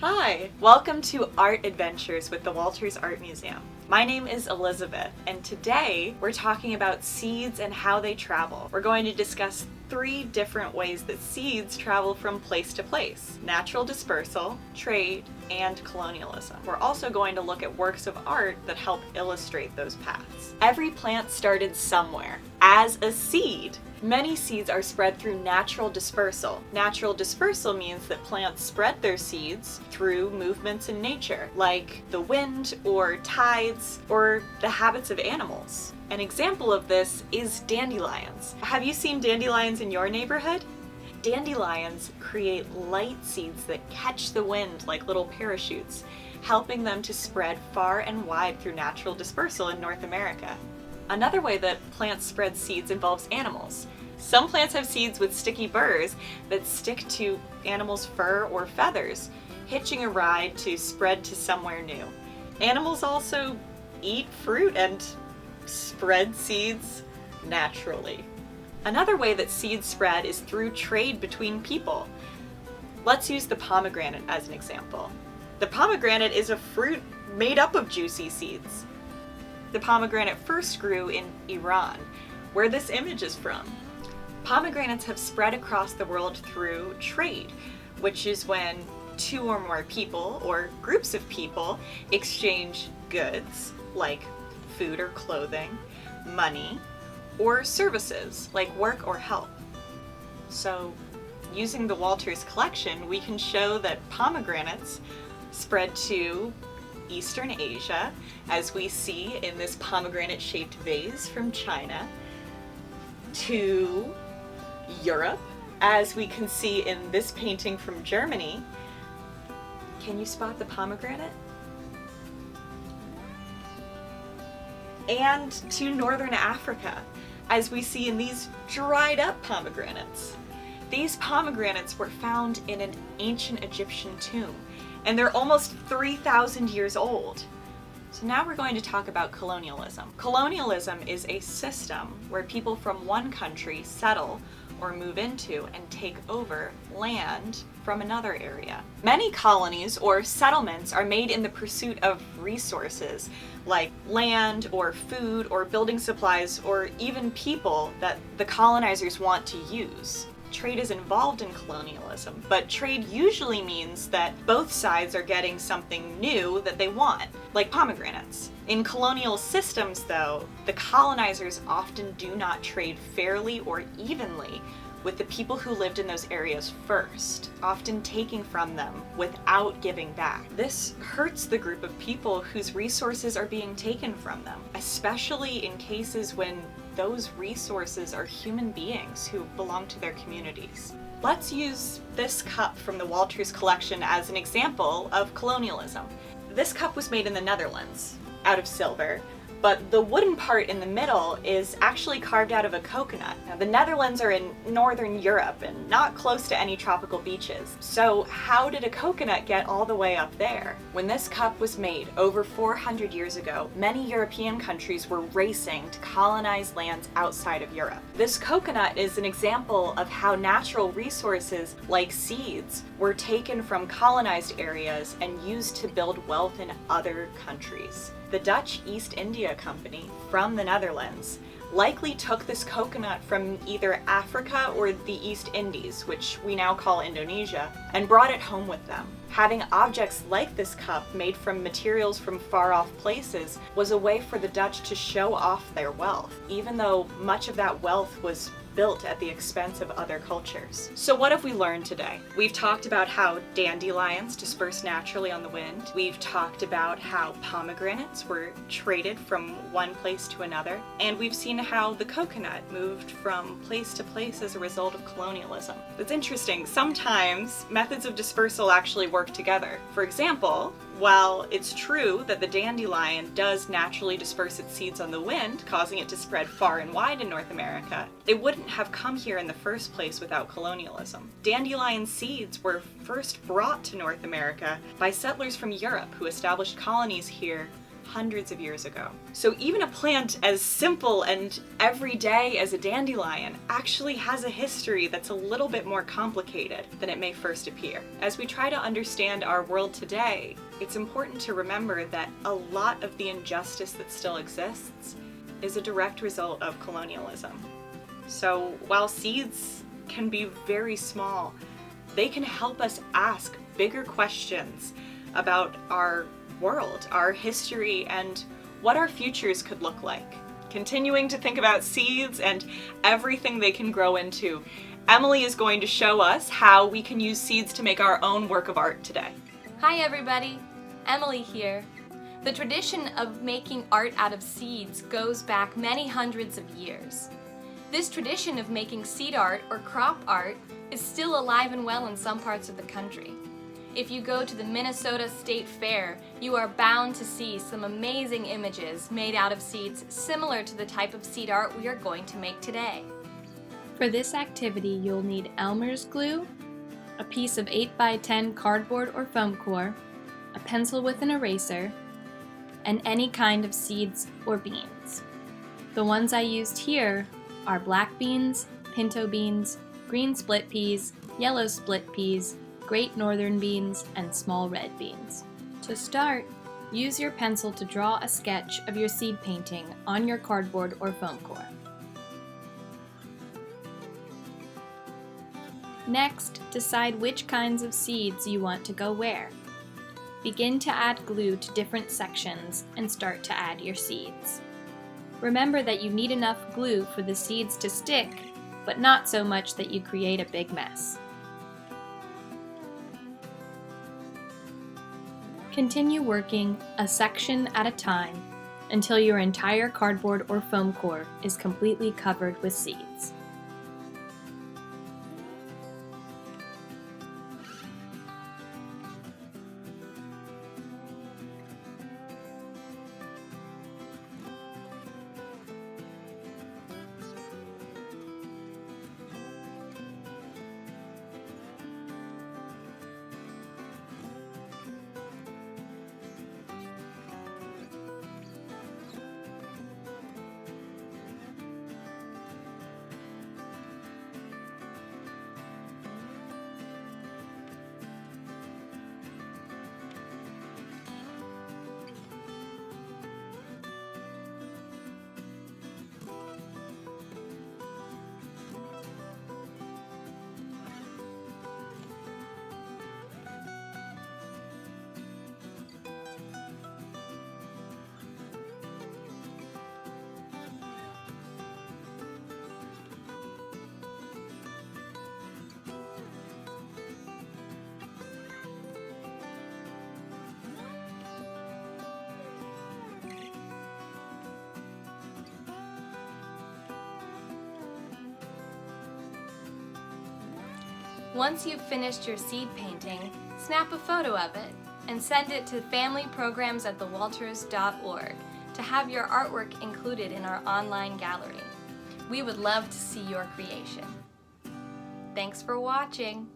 Hi! Welcome to Art Adventures with the Walters Art Museum. My name is Elizabeth, and today we're talking about seeds and how they travel. We're going to discuss 3 different ways that seeds travel from place to place: natural dispersal, trade, and colonialism. We're also going to look at works of art that help illustrate those paths. Every plant started somewhere, as a seed. Many seeds are spread through natural dispersal. Natural dispersal means that plants spread their seeds through movements in nature, like the wind or tides or the habits of animals. An example of this is dandelions. Have you seen dandelions in your neighborhood? Dandelions create light seeds that catch the wind like little parachutes, helping them to spread far and wide through natural dispersal in North America. Another way that plants spread seeds involves animals. Some plants have seeds with sticky burrs that stick to animals' fur or feathers, hitching a ride to spread to somewhere new. Animals also eat fruit and spread seeds naturally. Another way that seeds spread is through trade between people. Let's use the pomegranate as an example. The pomegranate is a fruit made up of juicy seeds. The pomegranate first grew in Iran, where this image is from. Pomegranates have spread across the world through trade, which is when 2 or more people, or groups of people, exchange goods, like food or clothing, money, or services, like work or help. So, using the Walters collection, we can show that pomegranates spread to Eastern Asia, as we see in this pomegranate-shaped vase from China, to Europe, as we can see in this painting from Germany. Can you spot the pomegranate? And to Northern Africa, as we see in these dried up pomegranates. These pomegranates were found in an ancient Egyptian tomb, and they're almost 3,000 years old. So now we're going to talk about colonialism. Colonialism is a system where people from one country settle or move into and take over land from another area. Many colonies or settlements are made in the pursuit of resources like land or food or building supplies or even people that the colonizers want to use. Trade is involved in colonialism, but trade usually means that both sides are getting something new that they want, like pomegranates. In colonial systems, though, the colonizers often do not trade fairly or evenly with the people who lived in those areas first, often taking from them without giving back. This hurts the group of people whose resources are being taken from them, especially in cases when those resources are human beings who belong to their communities. Let's use this cup from the Walters collection as an example of colonialism. This cup was made in the Netherlands, out of silver, but the wooden part in the middle is actually carved out of a coconut. Now, the Netherlands are in northern Europe and not close to any tropical beaches. So how did a coconut get all the way up there? When this cup was made over 400 years ago, many European countries were racing to colonize lands outside of Europe. This coconut is an example of how natural resources like seeds were taken from colonized areas and used to build wealth in other countries. The Dutch East India Company from the Netherlands likely took this coconut from either Africa or the East Indies, which we now call Indonesia, and brought it home with them. Having objects like this cup made from materials from far-off places was a way for the Dutch to show off their wealth, even though much of that wealth was built at the expense of other cultures. So what have we learned today? We've talked about how dandelions disperse naturally on the wind. We've talked about how pomegranates were traded from one place to another. And we've seen how the coconut moved from place to place as a result of colonialism. It's interesting, sometimes methods of dispersal actually work together. For example, while it's true that the dandelion does naturally disperse its seeds on the wind, causing it to spread far and wide in North America, it wouldn't have come here in the first place without colonialism. Dandelion seeds were first brought to North America by settlers from Europe who established colonies here hundreds of years ago. So even a plant as simple and everyday as a dandelion actually has a history that's a little bit more complicated than it may first appear. As we try to understand our world today, it's important to remember that a lot of the injustice that still exists is a direct result of colonialism. So while seeds can be very small, they can help us ask bigger questions about our world, our history, and what our futures could look like. Continuing to think about seeds and everything they can grow into, Emily is going to show us how we can use seeds to make our own work of art today. Hi everybody, Emily here. The tradition of making art out of seeds goes back many hundreds of years. This tradition of making seed art or crop art is still alive and well in some parts of the country. If you go to the Minnesota State Fair, you are bound to see some amazing images made out of seeds similar to the type of seed art we are going to make today. For this activity, you'll need Elmer's glue, a piece of 8x10 cardboard or foam core, a pencil with an eraser, and any kind of seeds or beans. The ones I used here are black beans, pinto beans, green split peas, yellow split peas, great northern beans, and small red beans. To start, use your pencil to draw a sketch of your seed painting on your cardboard or foam core. Next, decide which kinds of seeds you want to go where. Begin to add glue to different sections and start to add your seeds. Remember that you need enough glue for the seeds to stick, but not so much that you create a big mess. Continue working a section at a time until your entire cardboard or foam core is completely covered with seeds. Once you've finished your seed painting, snap a photo of it and send it to familyprograms@thewalters.org to have your artwork included in our online gallery. We would love to see your creation. Thanks for watching!